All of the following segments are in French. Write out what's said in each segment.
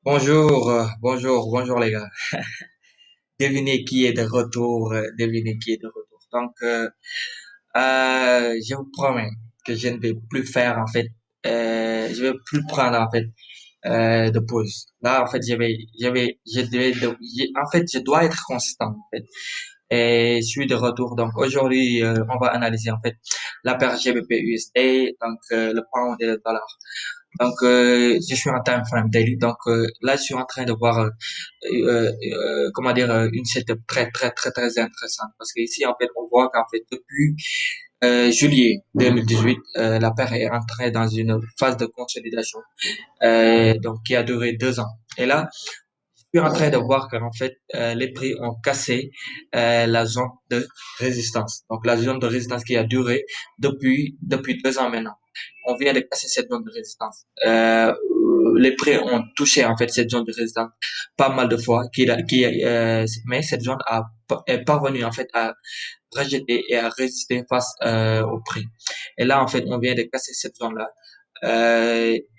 Bonjour les gars. Devinez qui est de retour, devinez qui est de retour. Je vous promets que je ne vais plus faire en fait, je vais plus prendre en fait de pause. Là en fait, en fait, je dois être constant en fait. Et je suis de retour. Donc aujourd'hui, on va analyser en fait la paire GBP USD, donc le pound et le dollar. Donc, je suis en time frame daily. Donc, là, je suis en train de voir, comment dire, une setup très intéressante. Parce que ici, en fait, on voit qu'en fait, depuis juillet 2018, la paire est entrée dans une phase de consolidation, donc qui a duré 2 ans. Et là, je suis en train de voir qu'en fait, les prix ont cassé la zone de résistance. Donc, la zone de résistance qui a duré depuis 2 ans maintenant. On vient de casser cette zone de résistance. Les prix ont touché en fait cette zone de résistance pas mal de fois, mais cette zone est parvenue en fait à rejeter et à résister face au prix. Et là, en fait, on vient de casser cette zone-là.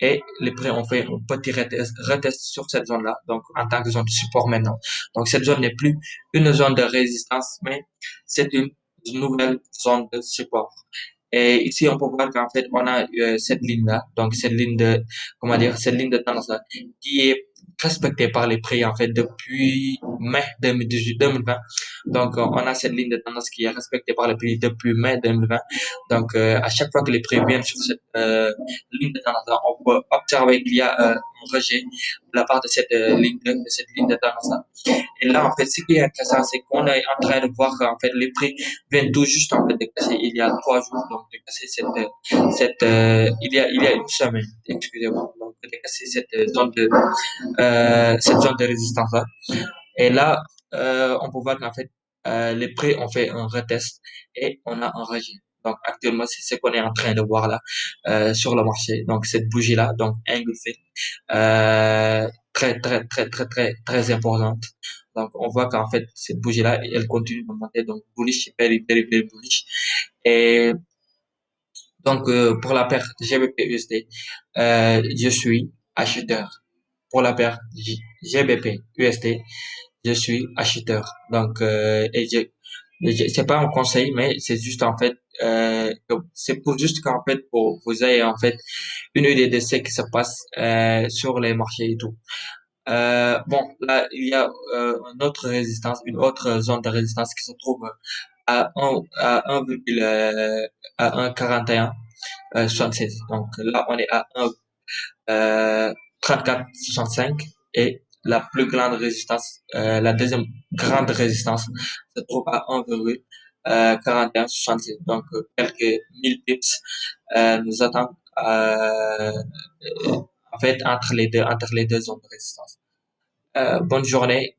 Et les prix ont fait un petit retest sur cette zone-là, donc en tant que zone de support maintenant. Donc cette zone n'est plus une zone de résistance, mais c'est une nouvelle zone de support. Et ici, on peut voir qu'en fait, on a cette ligne-là, donc cette ligne de, comment dire, cette ligne de tendance-là, qui est respectée par les prix, en fait, depuis mai 2018, 2020. Donc, on a cette ligne de tendance qui est respectée par les prix depuis mai 2020. Donc, à chaque fois que les prix viennent sur cette ligne de tendance-là, on peut observer qu'il y a un rejet de la part de cette de cette ligne de tendance-là. Et là, en fait, ce qui est intéressant, c'est qu'on est en train de voir qu'en fait, les prix viennent tout juste, en fait, de casser il y a 3 jours, donc de casser il y a une semaine, excusez-moi, donc de casser cette zone de résistance-là. Et là, on peut voir qu'en fait, les prix ont fait un retest et on a un rejet. Donc actuellement, c'est ce qu'on est en train de voir là sur le marché. Donc cette bougie-là, donc engulfée, très importante. Donc on voit qu'en fait cette bougie-là, elle continue de monter, donc bullish, very bullish. Et donc pour la paire GBP USD, je suis acheteur. Pour la paire GBP USD, je suis acheteur. Donc, c'est pas un conseil, mais c'est juste en fait, c'est pour juste qu'en fait, pour vous ayez en fait une idée de ce qui se passe sur les marchés et tout. Bon, là, il y a une autre zone de résistance qui se trouve à 1,41 76. Donc là, on est à 1 34,65 et la plus grande résistance, la deuxième grande résistance se trouve à 1,4166. Donc, quelques 1000 pips nous attendent en fait entre les deux zones de résistance. Bonne journée